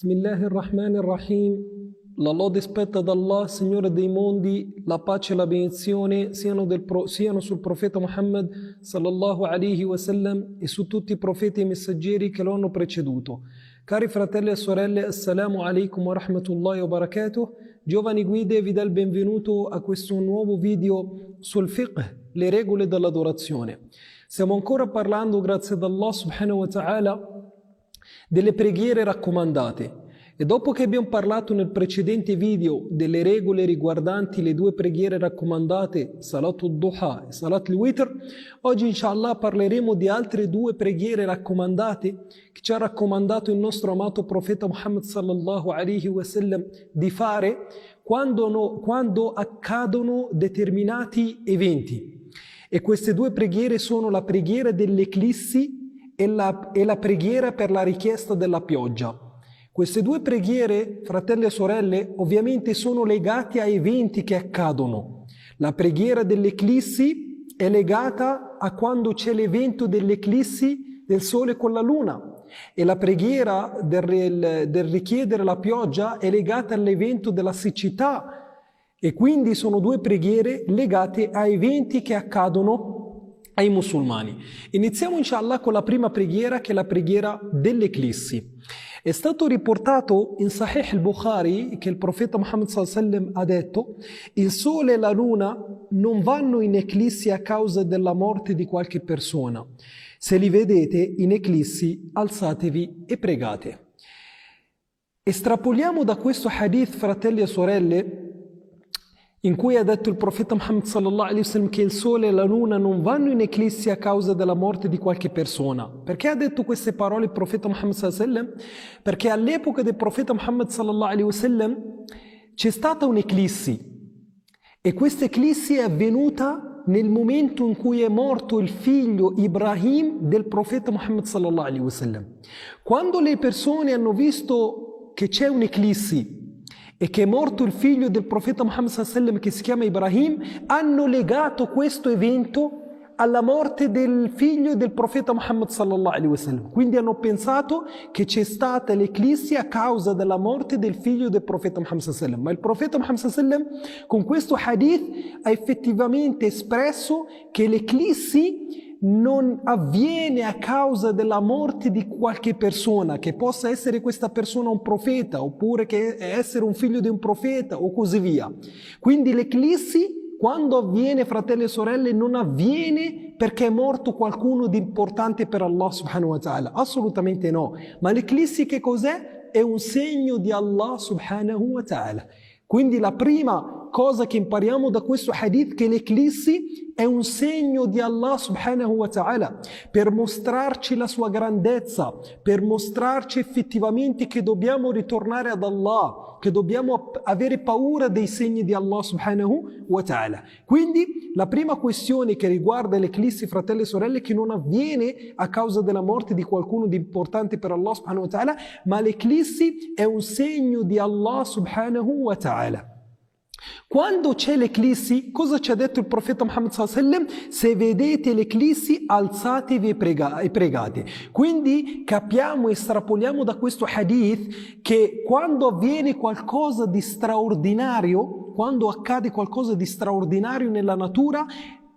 Bismillahirrahmanirrahim. La lode spetta ad Allah, Signore dei mondi, la pace e la benedizione siano sul profeta Muhammad sallallahu alaihi wasallam e su tutti i profeti e messaggeri che lo hanno preceduto. Cari fratelli e sorelle, assalamu alaikum wa rahmatullahi wa barakatuh. Giovani guide, vi dà il benvenuto a questo nuovo video sul fiqh, le regole dell'adorazione. Stiamo ancora parlando, grazie ad Allah subhanahu wa ta'ala, delle preghiere raccomandate. E dopo che abbiamo parlato nel precedente video delle regole riguardanti le due preghiere raccomandate, Salat al-Duha e Salat al-Witr, oggi inshallah parleremo di altre due preghiere raccomandate che ci ha raccomandato il nostro amato profeta Muhammad sallallahu alaihi wasallam di fare quando accadono determinati eventi. E queste due preghiere sono la preghiera dell'eclissi e la preghiera per la richiesta della pioggia. Queste due preghiere, fratelli e sorelle, ovviamente sono legate a eventi che accadono. La preghiera dell'eclissi è legata a quando c'è l'evento dell'eclissi del sole con la luna, e la preghiera del richiedere la pioggia è legata all'evento della siccità, e quindi sono due preghiere legate a eventi che accadono ai musulmani. Iniziamo inshallah con la prima preghiera, che è la preghiera dell'eclissi. È stato riportato in Sahih al-Bukhari che il profeta Muhammad sallallahu alaihi wasallam ha detto: il sole e la luna non vanno in eclissi a causa della morte di qualche persona. Se li vedete in eclissi, alzatevi e pregate. Estrapoliamo da questo hadith, fratelli e sorelle, in cui ha detto il profeta Muhammad sallallahu alaihi wasallam che il sole e la luna non vanno in eclissi a causa della morte di qualche persona. Perché ha detto queste parole il profeta Muhammad sallallahu alaihi wasallam? Perché all'epoca del profeta Muhammad sallallahu alaihi wasallam c'è stata un'eclissi, e questa eclissi è avvenuta nel momento in cui è morto il figlio Ibrahim del profeta Muhammad sallallahu alaihi wasallam. Quando le persone hanno visto che c'è un'eclissi e che è morto il figlio del profeta Muhammad sallallahu alaihi wasallam, che si chiama Ibrahim, hanno legato questo evento alla morte del figlio del profeta Muhammad sallallahu alaihi wasallam. Quindi hanno pensato che c'è stata l'eclissi a causa della morte del figlio del profeta Muhammad sallallahu alaihi wasallam. Ma il profeta Muhammad sallallahu alaihi wasallam con questo hadith ha effettivamente espresso che l'eclissi non avviene a causa della morte di qualche persona, che possa essere questa persona un profeta, oppure che essere un figlio di un profeta, o così via. Quindi l'eclissi, quando avviene, fratelli e sorelle, non avviene perché è morto qualcuno di importante per Allah subhanahu wa ta'ala, assolutamente no. Ma l'eclissi che cos'è? È un segno di Allah subhanahu wa ta'ala. Quindi la prima cosa che impariamo da questo hadith è che l'eclissi è un segno di Allah subhanahu wa ta'ala, per mostrarci la sua grandezza, per mostrarci effettivamente che dobbiamo ritornare ad Allah, che dobbiamo avere paura dei segni di Allah subhanahu wa ta'ala. Quindi la prima questione che riguarda l'eclissi, fratelli e sorelle, è che non avviene a causa della morte di qualcuno di importante per Allah subhanahu wa ta'ala, ma l'eclissi è un segno di Allah subhanahu wa ta'ala. Quando c'è l'eclissi, cosa ci ha detto il profeta Muhammad sallallahu alaihi wasallam? Se vedete l'eclissi, alzatevi e pregate. Quindi capiamo, estrapoliamo da questo hadith che quando avviene qualcosa di straordinario, quando accade qualcosa di straordinario nella natura,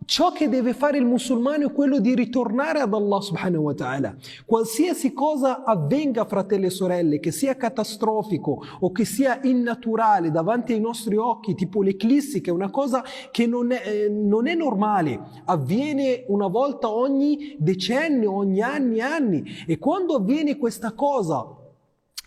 ciò che deve fare il musulmano è quello di ritornare ad Allah subhanahu wa ta'ala. Qualsiasi cosa avvenga, fratelli e sorelle, che sia catastrofico o che sia innaturale davanti ai nostri occhi, tipo l'eclissi, che è una cosa che non è normale, avviene una volta ogni decennio, ogni anni, e quando avviene questa cosa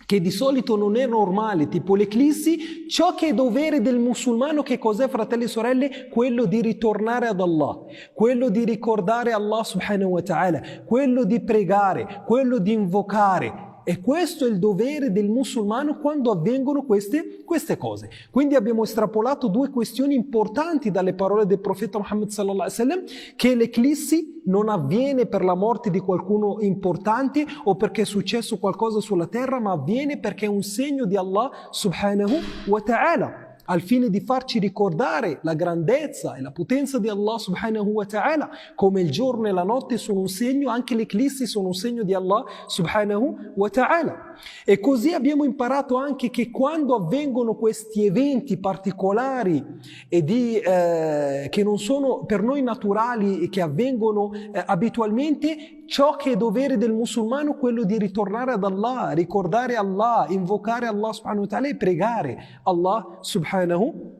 che di solito non è normale, tipo l'eclissi, ciò che è dovere del musulmano, che cos'è, fratelli e sorelle? Quello di ritornare ad Allah, quello di ricordare Allah subhanahu wa ta'ala, quello di pregare, quello di invocare. E questo è il dovere del musulmano quando avvengono queste cose. Quindi abbiamo estrapolato due questioni importanti dalle parole del profeta Muhammad sallallahu alaihi wasallam, che l'eclissi non avviene per la morte di qualcuno importante o perché è successo qualcosa sulla terra, ma avviene perché è un segno di Allah subhanahu wa ta'ala. al fine di farci ricordare la grandezza e la potenza di Allah subhanahu wa ta'ala, come il giorno e la notte sono un segno, anche le eclissi sono un segno di Allah subhanahu wa ta'ala. E così abbiamo imparato anche che quando avvengono questi eventi particolari e che non sono per noi naturali e che avvengono abitualmente, ciò che è dovere del musulmano è quello di ritornare ad Allah, ricordare Allah, invocare Allah subhanahu wa ta'ala e pregare Allah subhanahu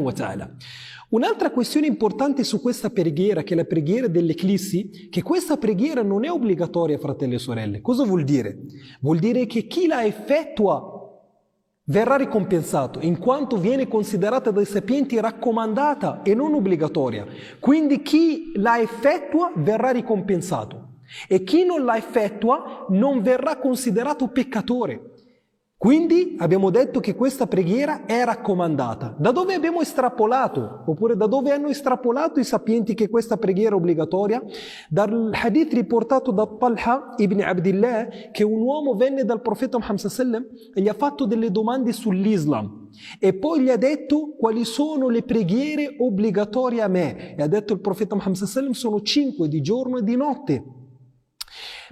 wa ta'ala. Un'altra questione importante su questa preghiera, che è la preghiera dell'eclissi, che questa preghiera non è obbligatoria, fratelli e sorelle. Cosa vuol dire? Vuol dire che chi la effettua verrà ricompensato, in quanto viene considerata dai sapienti raccomandata e non obbligatoria. Quindi chi la effettua verrà ricompensato e chi non la effettua non verrà considerato peccatore. Quindi abbiamo detto che questa preghiera è raccomandata. Da dove abbiamo estrapolato, oppure da dove hanno estrapolato i sapienti che questa preghiera è obbligatoria? Dal hadith riportato da Talha ibn Abdillah, che un uomo venne dal profeta Muhammad sallallahu alaihi wasallam e gli ha fatto delle domande sull'Islam e poi gli ha detto quali sono le preghiere obbligatorie a me. E ha detto il profeta Muhammad sallallahu alaihi wasallam sono 5 di giorno e di notte.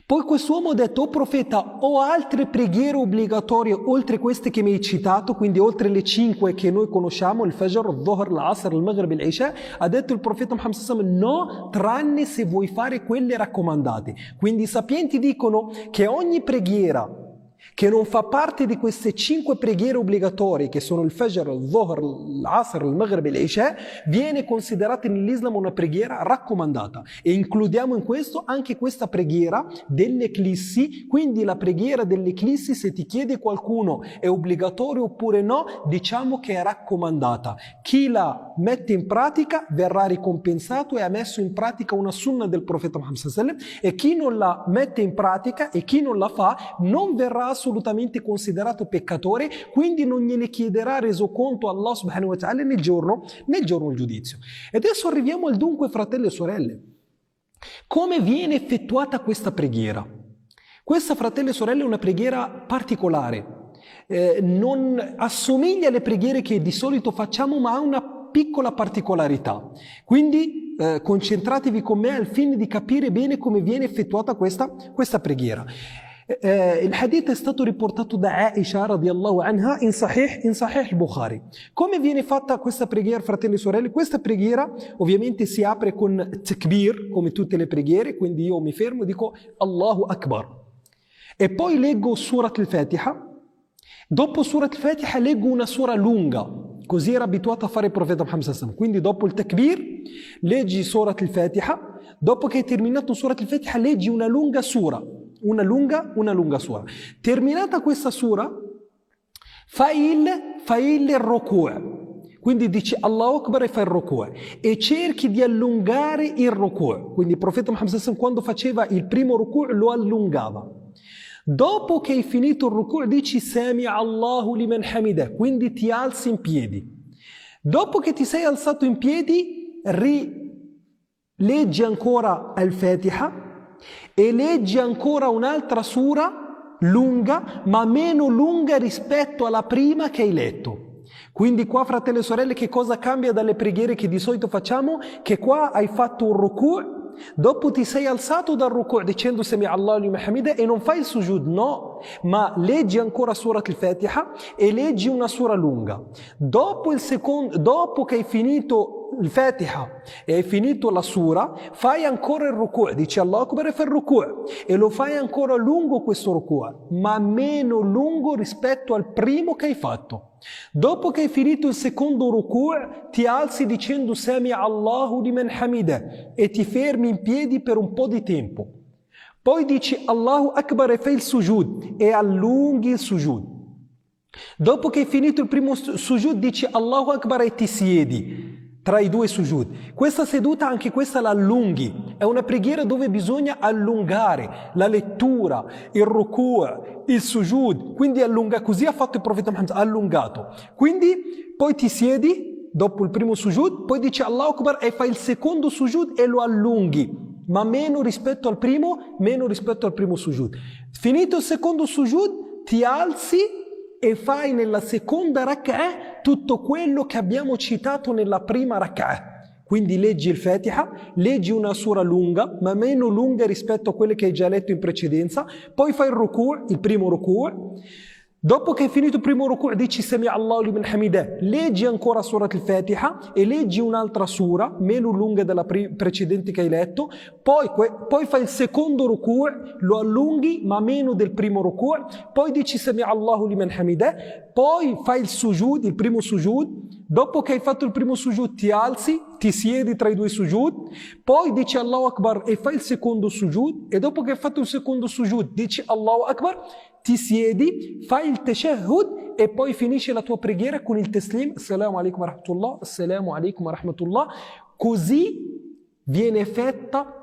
Poi quest'uomo ha detto: "Oh profeta, ho altre preghiere obbligatorie oltre queste che mi hai citato, quindi oltre le 5 che noi conosciamo, il Fajr, il Dhuhr, l'Asr, il Maghrib, l'Isha?" Ha detto il profeta Muhammad sallallahu alaihi wasallam: "No, tranne se vuoi fare quelle raccomandate." Quindi i sapienti dicono che ogni preghiera che non fa parte di queste 5 preghiere obbligatorie, che sono il Fajr, il Dhuhr, l'Asr, il Maghrib e l'Isha, viene considerata nell'Islam una preghiera raccomandata. E includiamo in questo anche questa preghiera dell'eclissi. Quindi la preghiera dell'eclissi, se ti chiede qualcuno è obbligatorio oppure no, diciamo che è raccomandata. Chi la mette in pratica verrà ricompensato e ha messo in pratica una sunna del profeta Muhammad sallallahu alaihi wasallam, e chi non la mette in pratica e chi non la fa non verrà assolutamente considerato peccatore, quindi non gliene chiederà resoconto a Allah subhanahu wa ta'ala nel giorno del giudizio. E adesso arriviamo al dunque, fratelli e sorelle. Come viene effettuata questa preghiera? Questa, fratelli e sorelle, è una preghiera particolare. Non assomiglia alle preghiere che di solito facciamo, ma ha una piccola particolarità. Quindi concentratevi con me al fine di capire bene come viene effettuata questa preghiera. Il hadith è stato riportato da Aisha radiyallahu anha in Sahih al-Bukhari. Come viene fatta questa preghiera, fratelli e sorelle? Questa preghiera ovviamente si apre con takbir, come tutte le preghiere, quindi io mi fermo e dico Allahu Akbar. E poi leggo Surat al-Fatiha. Dopo Surat al-Fatiha leggo una sura lunga, così era abituato a fare il profeta Muhammad sallallahu alaihi wasallam. Quindi dopo il takbir leggi Surat al-Fatiha. Dopo che hai terminato Surat al-Fatiha leggi una lunga sura. Una lunga sura. Terminata questa sura, fai il ruku'. Quindi dici Allahu Akbar e fai il ruku'. E cerchi di allungare il ruku'. Quindi il profeta Muhammad sallallahu alaihi wasallam, quando faceva il primo ruku' lo allungava. Dopo che hai finito il ruku' dici Sami'a Allahu liman hamida. Quindi ti alzi in piedi. Dopo che ti sei alzato in piedi, leggi ancora al-Fatiha e leggi ancora un'altra sura lunga, ma meno lunga rispetto alla prima che hai letto. Quindi qua, fratelli e sorelle, che cosa cambia dalle preghiere che di solito facciamo? Che qua hai fatto un ruku', dopo ti sei alzato dal ruku' dicendo Sami'a Allahu liman hamida e non fai il sujud, no, ma leggi ancora Surat al-Fatiha e leggi una sura lunga. Dopo che hai finito il Fatiha e hai finito la sura, fai ancora il ruku', dici Allahu Akbar e fai il ruku', e lo fai ancora lungo questo ruku', ma meno lungo rispetto al primo che hai fatto. Dopo che hai finito il secondo ruku', ti alzi dicendo Sami'a Allahu liman hamida e ti fermi in piedi per un po' di tempo. Poi dici Allahu Akbar e fai il sujud e allunghi il sujud. Dopo che hai finito il primo sujud dici Allahu Akbar e ti siedi tra i due sujud. Questa seduta, anche questa la allunghi. È una preghiera dove bisogna allungare la lettura, il ruku', il sujud. Quindi allunga, così ha fatto il profeta Muhammad, allungato. Quindi poi ti siedi dopo il primo sujud, poi dici Allahu Akbar e fai il secondo sujud e lo allunghi, ma meno rispetto al primo sujud. Finito il secondo sujud, ti alzi e fai nella seconda rak'ah tutto quello che abbiamo citato nella prima rak'ah. Quindi leggi il Fatiha, leggi una sura lunga, ma meno lunga rispetto a quelle che hai già letto in precedenza, poi fai il primo ruku'. Dopo che hai finito il primo ruku' dici Sami Allahu liman hamidah, leggi ancora surat al-Fatiha e leggi un'altra sura, meno lunga della precedente che hai letto, poi fai il secondo ruku', lo allunghi ma meno del primo ruku', poi dici Sami Allahu liman hamidah, poi fai il sujud, il primo sujud, dopo che hai fatto il primo sujud ti alzi, ti siedi tra i due sujud, poi dici Allahu Akbar e fai il secondo sujud, e dopo che hai fatto il secondo sujud dici Allahu Akbar, ti siedi, fai il tashahhud e poi finisci la tua preghiera con il taslim, assalamu alaikum wa rahmatullah, assalamu alaikum wa rahmatullah. Così viene fatta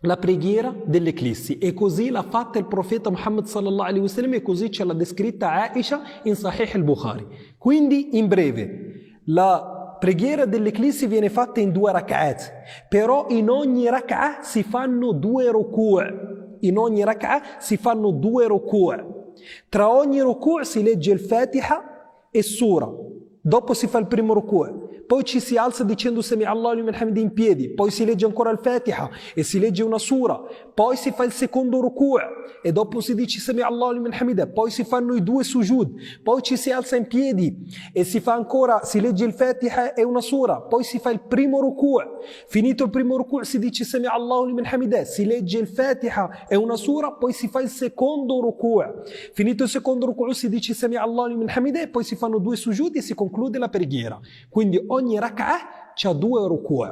la preghiera dell'eclissi, e così l'ha fatta il profeta Muhammad sallallahu alaihi wasallam, e così ce l'ha descritta Aisha in Sahih al-Bukhari. Quindi, in breve, la preghiera dell'eclissi viene fatta in 2 rak'at, però in ogni rak'ah si fanno 2 ruku'. In ogni rak'ah si fanno 2 ruku'. Tra ogni ruku' si legge il Fatiha e sura, dopo si fa il primo ruku', poi ci si alza dicendo Sami Allahu liman hamidah in piedi, poi si legge ancora il Fatiha e si legge una sura, poi si fa il secondo ruku' e dopo si dice Sami Allahu liman hamidah, poi si fanno i 2 sujud, poi ci si alza in piedi e si legge il Fatiha e una sura, poi si fa il primo ruku', finito il primo ruku' si dice Sami Allahu liman hamidah, si legge il Fatiha e una sura, poi si fa il secondo ruku', finito il secondo ruku' si dice Sami Allahu liman hamidah e poi si fanno 2 sujud e si conclude la preghiera. Quindi ogni rak'ah c'ha 2 ruku'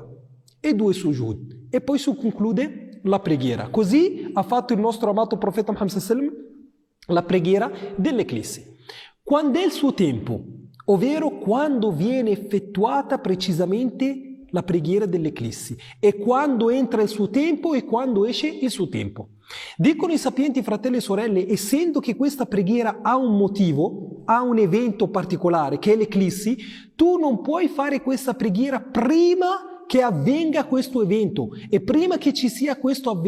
e 2 sujud e poi si conclude la preghiera. Così ha fatto il nostro amato profeta Muhammad sallallahu alaihi wasallam la preghiera dell'eclissi. Quando è il suo tempo, ovvero quando viene effettuata precisamente la preghiera dell'eclissi, e quando entra il suo tempo e quando esce il suo tempo. Dicono i sapienti fratelli e sorelle, essendo che questa preghiera ha un motivo, ha un evento particolare che è l'eclissi, tu non puoi fare questa preghiera prima che avvenga questo evento e prima che ci sia questo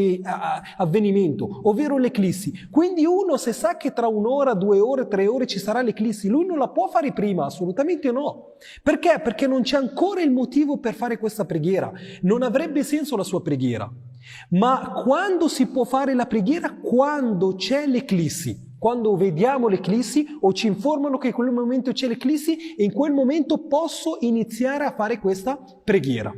avvenimento, ovvero l'eclissi. Quindi uno, se sa che tra 1 ora, 2 ore, 3 ore ci sarà l'eclissi, lui non la può fare prima, assolutamente no. Perché? Perché non c'è ancora il motivo per fare questa preghiera, non avrebbe senso la sua preghiera. Ma quando si può fare la preghiera? Quando c'è l'eclissi. Quando vediamo l'eclissi o ci informano che in quel momento c'è l'eclissi, e in quel momento posso iniziare a fare questa preghiera.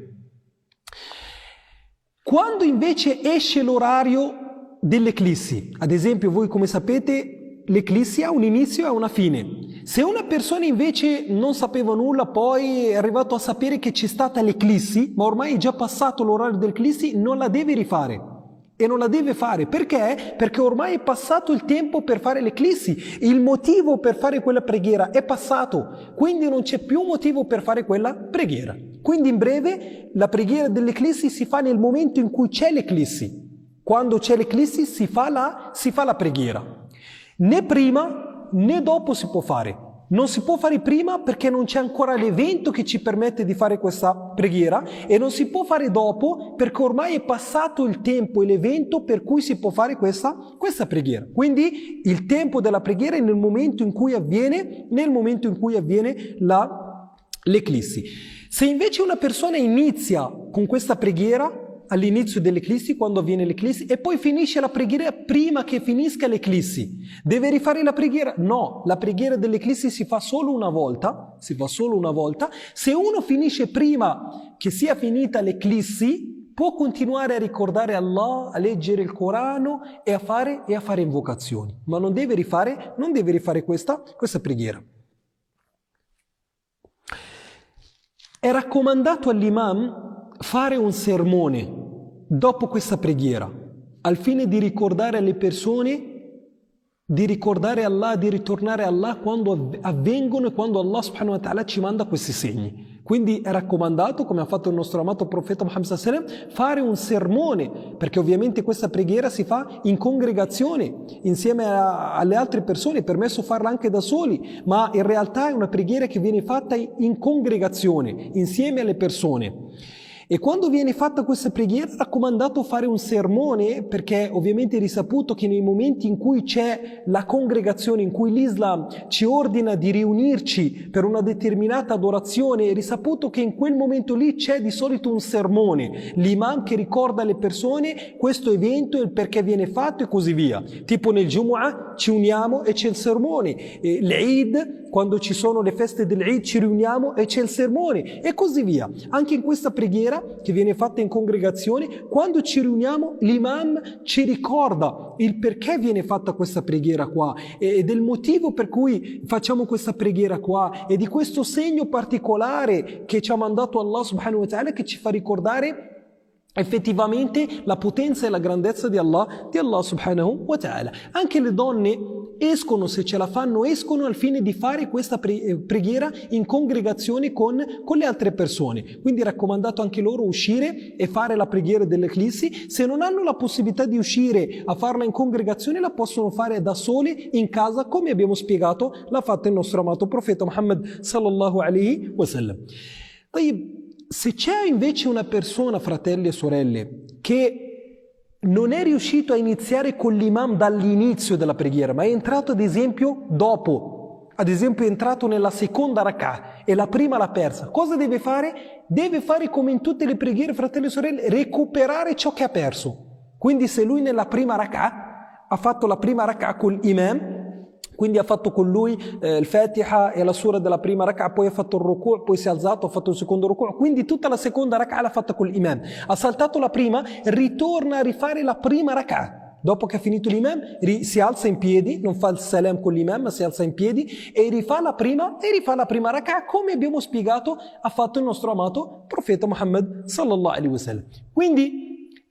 Quando invece esce l'orario dell'eclissi, ad esempio voi come sapete l'eclissi ha un inizio e una fine. Se una persona invece non sapeva nulla, poi è arrivato a sapere che c'è stata l'eclissi, ma ormai è già passato l'orario dell'eclissi, non la deve rifare. E non la deve fare. Perché? Perché ormai è passato il tempo per fare l'eclissi. Il motivo per fare quella preghiera è passato. Quindi non c'è più motivo per fare quella preghiera. Quindi in breve, la preghiera dell'eclissi si fa nel momento in cui c'è l'eclissi. Quando c'è l'eclissi si fa la preghiera. Né prima né dopo si può fare. Non si può fare prima perché non c'è ancora l'evento che ci permette di fare questa preghiera, e non si può fare dopo perché ormai è passato il tempo e l'evento per cui si può fare questa preghiera. Quindi il tempo della preghiera è nel momento in cui avviene l'eclissi. Se invece una persona inizia con questa preghiera all'inizio dell'eclissi, quando avviene l'eclissi, e poi finisce la preghiera prima che finisca l'eclissi, deve rifare la preghiera? No, la preghiera dell'eclissi si fa solo una volta. Se uno finisce prima che sia finita l'eclissi, può continuare a ricordare Allah, a leggere il Corano e a fare invocazioni, ma non deve rifare questa preghiera. È raccomandato all'imam fare un sermone dopo questa preghiera, al fine di ricordare alle persone, di ricordare Allah, di ritornare a Allah quando avvengono e quando Allah subhanahu wa ta'ala ci manda questi segni. Quindi è raccomandato, come ha fatto il nostro amato profeta Muhammad sallallahu alaihi wasallam, fare un sermone, perché ovviamente questa preghiera si fa in congregazione, insieme alle altre persone, è permesso farla anche da soli, ma in realtà è una preghiera che viene fatta in congregazione, insieme alle persone. E quando viene fatta questa preghiera è raccomandato fare un sermone, perché ovviamente è risaputo che nei momenti in cui c'è la congregazione, in cui l'Islam ci ordina di riunirci per una determinata adorazione, è risaputo che in quel momento lì c'è di solito un sermone, l'imam che ricorda alle persone questo evento, il perché viene fatto e così via. Tipo nel Jumu'ah ci uniamo e c'è il sermone, l'Eid, quando ci sono le feste dell'Eid ci riuniamo e c'è il sermone e così via. Anche in questa preghiera che viene fatta in congregazione, quando ci riuniamo l'imam ci ricorda il perché viene fatta questa preghiera qua e del motivo per cui facciamo questa preghiera qua e di questo segno particolare che ci ha mandato Allah subhanahu wa ta'ala, che ci fa ricordare effettivamente la potenza e la grandezza di Allah subhanahu wa ta'ala. Anche le donne escono, se ce la fanno, escono al fine di fare questa preghiera in congregazione con le altre persone. Quindi è raccomandato anche loro uscire e fare la preghiera dell'eclissi. Se non hanno la possibilità di uscire a farla in congregazione, la possono fare da sole in casa, come abbiamo spiegato, l'ha fatto il nostro amato profeta Muhammad sallallahu alaihi wasallam. Se c'è invece una persona, fratelli e sorelle, che non è riuscito a iniziare con l'imam dall'inizio della preghiera, ma è entrato ad esempio dopo, ad esempio è entrato nella seconda rak'ah e la prima l'ha persa, cosa deve fare? Deve fare come in tutte le preghiere, fratelli e sorelle, recuperare ciò che ha perso. Quindi se lui nella prima rak'ah ha fatto la prima rak'ah con l'imam, quindi ha fatto con lui il Fatiha e la sura della prima rak'ah, poi ha fatto il ruku', poi si è alzato, ha fatto il secondo ruku', quindi tutta la seconda rak'ah l'ha fatta con l'imam. Ha saltato la prima, ritorna a rifare la prima rak'ah. Dopo che ha finito l'imam, si alza in piedi, non fa il salam con l'imam, ma si alza in piedi e rifà la prima rak'ah, come abbiamo spiegato ha fatto il nostro amato profeta Muhammad sallallahu alaihi wasallam. Quindi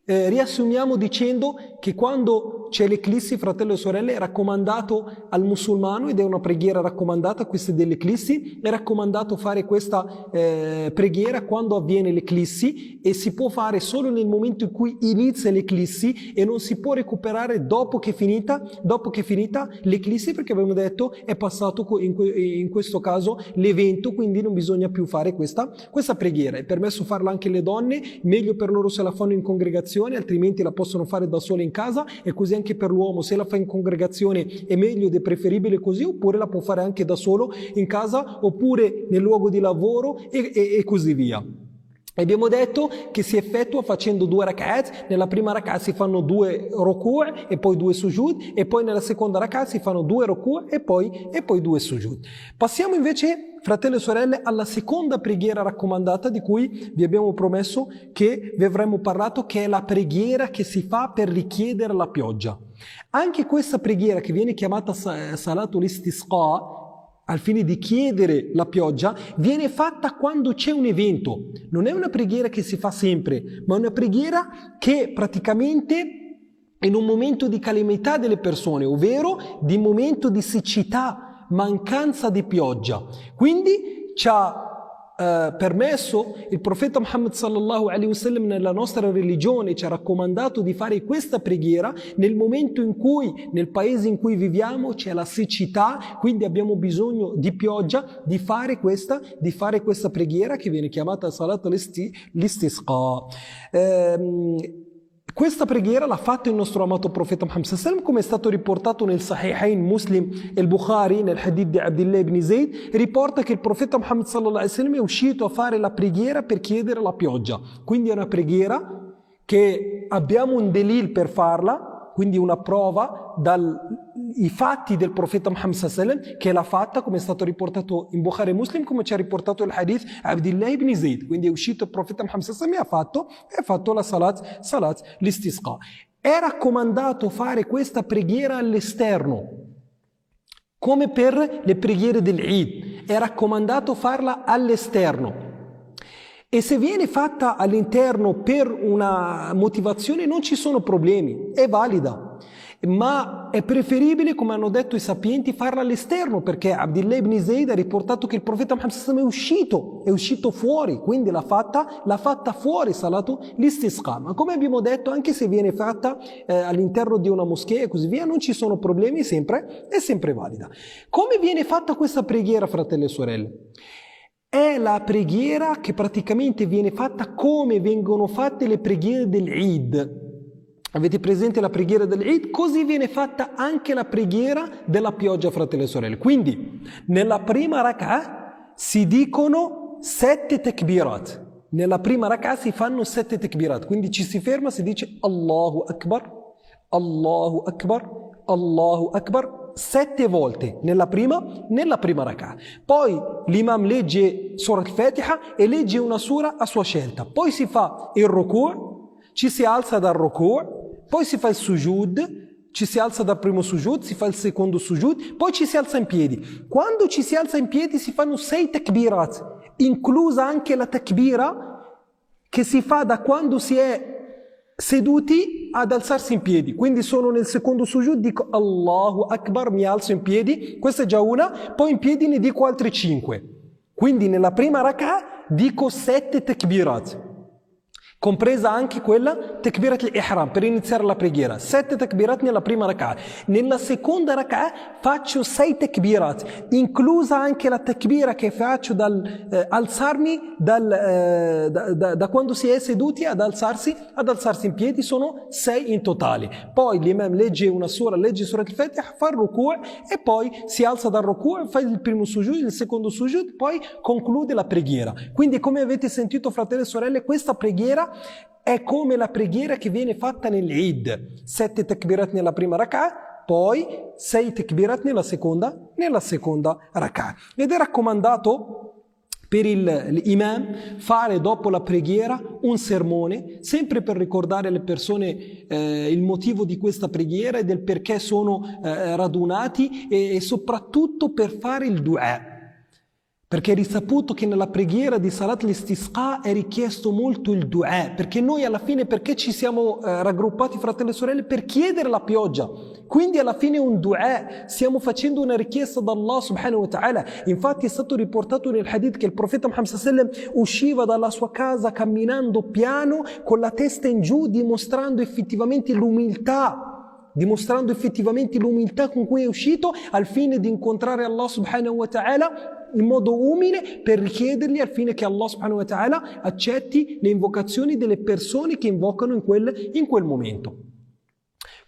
riassumiamo dicendo che quando c'è l'eclissi, fratello e sorelle, è raccomandato al musulmano, ed è una preghiera raccomandata, questa dell'eclissi, è raccomandato fare questa preghiera quando avviene l'eclissi, e si può fare solo nel momento in cui inizia l'eclissi e non si può recuperare dopo che è finita l'eclissi, perché abbiamo detto è passato in questo caso l'evento, quindi non bisogna più fare questa preghiera. È permesso farla anche alle donne, meglio per loro se la fanno in congregazione, altrimenti la possono fare da sole in casa, e così anche per l'uomo, se la fa in congregazione è meglio ed è preferibile così, oppure la può fare anche da solo in casa, oppure nel luogo di lavoro e così via. Abbiamo detto che si effettua facendo 2 rak'at, nella prima rak'at si fanno 2 ruku' e poi 2 sujud, e poi nella seconda rak'at si fanno 2 ruku' e poi 2 sujud. Passiamo invece, fratelli e sorelle, alla seconda preghiera raccomandata di cui vi abbiamo promesso che vi avremmo parlato, che è la preghiera che si fa per richiedere la pioggia. Anche questa preghiera, che viene chiamata Salatul Istisqa, al fine di chiedere la pioggia, viene fatta quando c'è un evento. Non è una preghiera che si fa sempre, ma è una preghiera che praticamente in un momento di calamità delle persone, ovvero di momento di siccità, mancanza di pioggia. Quindi ci ha permesso il profeta Muhammad sallallahu alaihi wasallam, nella nostra religione ci ha raccomandato di fare questa preghiera nel momento in cui nel paese in cui viviamo c'è la siccità, quindi abbiamo bisogno di pioggia, di fare questa preghiera che viene chiamata Salat al-Istisqa. Questa preghiera l'ha fatta il nostro amato profeta Muhammad sallallahu alaihi wasallam, come è stato riportato nel Sahihain Muslim e il Bukhari, nel hadith di Abdullah ibn Zayd, riporta che il profeta Muhammad sallallahu alaihi wasallam è uscito a fare la preghiera per chiedere la pioggia. Quindi è una preghiera che abbiamo un delil per farla, quindi una prova dai fatti del profeta Muhammad sallallahu alaihi wasallam, che l'ha fatta, come è stato riportato in Bukhari e Muslim, come ci ha riportato il hadith Abdullah ibn Zayd. Quindi è uscito il profeta Muhammad sallallahu alaihi wasallam e ha fatto la salat l'istisqa. È raccomandato fare questa preghiera all'esterno, come per le preghiere dell'Eid. È raccomandato farla all'esterno. E se viene fatta all'interno per una motivazione non ci sono problemi, è valida, ma è preferibile, come hanno detto i sapienti, farla all'esterno, perché Abdullah ibn Zayd ha riportato che il profeta Muhammad sallallahu alaihi wasallam è uscito fuori, quindi l'ha fatta fuori, salatu l'istisqa. Ma come abbiamo detto, anche se viene fatta all'interno di una moschea e così via, non ci sono problemi, è sempre valida. Come viene fatta questa preghiera, fratelli e sorelle? è la preghiera che praticamente viene fatta come vengono fatte le preghiere dell'Eid. Avete presente la preghiera dell'Eid? Così viene fatta anche la preghiera della pioggia, fratelli e sorelle. Quindi, nella prima rak'ah si dicono 7 takbirat. Nella prima rak'ah si fanno 7 takbirat. Quindi ci si ferma, si dice Allahu Akbar, Allahu Akbar, Allahu Akbar, 7 volte nella prima rak'ah. Poi l'imam legge Surat al-Fatiha e legge una sura a sua scelta. Poi si fa il ruku', ci si alza dal ruku', poi si fa il sujud, ci si alza dal primo sujud, si fa il secondo sujud, poi ci si alza in piedi. Quando ci si alza in piedi si fanno 6 takbirat, inclusa anche la takbira che si fa da quando si è seduti ad alzarsi in piedi. Quindi sono nel secondo sujud, dico Allahu Akbar, mi alzo in piedi, questa è già una, poi in piedi ne dico altri 5. Quindi nella prima rak'ah dico 7 takbirat, compresa anche quella takbirat al-ihram per iniziare la preghiera. 7 takbirat nella prima rak'ah. Nella seconda rak'ah faccio 6 takbirat, inclusa anche la takbira che faccio dal alzarmi da quando si è seduti ad alzarsi in piedi, sono 6 in totale. Poi l'imam legge una sura, legge Surat al-Fatiha, fa il ruku' e poi si alza dal ruku', fa il primo sujud, il secondo sujud, poi conclude la preghiera. Quindi, come avete sentito, fratelli e sorelle, questa preghiera è come la preghiera che viene fatta nell'Eid. 7 takbirat nella prima rak'ah, poi 6 takbirat nella seconda rak'ah. Ed è raccomandato per l'imam fare dopo la preghiera un sermone, sempre per ricordare alle persone il motivo di questa preghiera e del perché sono radunati, e soprattutto per fare il du'a. Perché è risaputo che nella preghiera di Salat al-Istisqa è richiesto molto il du'a, perché noi alla fine, perché ci siamo raggruppati, fratelli e sorelle? Per chiedere la pioggia. Quindi alla fine è un du'a, stiamo facendo una richiesta da Allah subhanahu wa ta'ala. Infatti è stato riportato nel hadith che il profeta Muhammad sallallahu alaihi wasallam usciva dalla sua casa camminando piano, con la testa in giù, dimostrando effettivamente l'umiltà con cui è uscito, al fine di incontrare Allah subhanahu wa ta'ala in modo umile, per richiedergli al fine che Allah subhanahu wa ta'ala accetti le invocazioni delle persone che invocano in quel momento.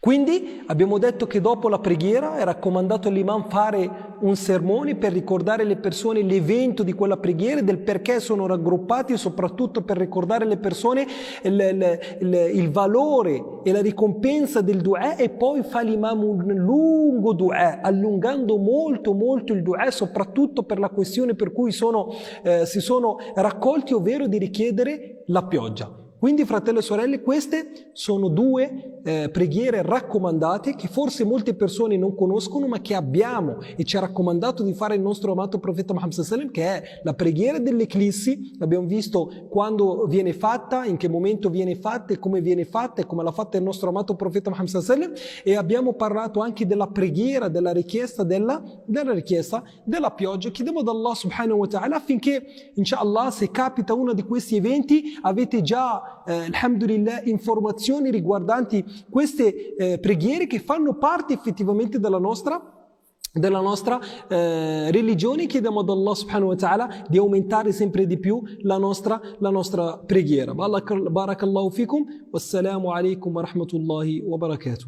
Quindi abbiamo detto che dopo la preghiera è raccomandato all'imam fare un sermone per ricordare alle persone l'evento di quella preghiera, del perché sono raggruppati, e soprattutto per ricordare alle persone il valore e la ricompensa del du'a, e poi fa l'imam un lungo du'a, allungando molto molto il du'a, soprattutto per la questione per cui si sono raccolti, ovvero di richiedere la pioggia. Quindi, fratelli e sorelle, queste sono 2 preghiere raccomandate che forse molte persone non conoscono, ma che abbiamo e ci ha raccomandato di fare il nostro amato profeta Muhammad sallallahu alaihi wasallam, che è la preghiera dell'eclissi. Abbiamo visto quando viene fatta, in che momento viene fatta e come l'ha fatta il nostro amato profeta Muhammad sallallahu alaihi wasallam, e abbiamo parlato anche della preghiera, della richiesta della pioggia. Chiediamo ad Allah subhanahu wa ta'ala affinché, inshallah, se capita uno di questi eventi, avete già alhamdulillah informazioni riguardanti queste preghiere che fanno parte effettivamente della nostra religione. Chiediamo ad Allah subhanahu wa ta'ala di aumentare sempre di più la nostra preghiera. Barakallahu fikum, wassalamu alaikum wa rahmatullahi wa barakatuh.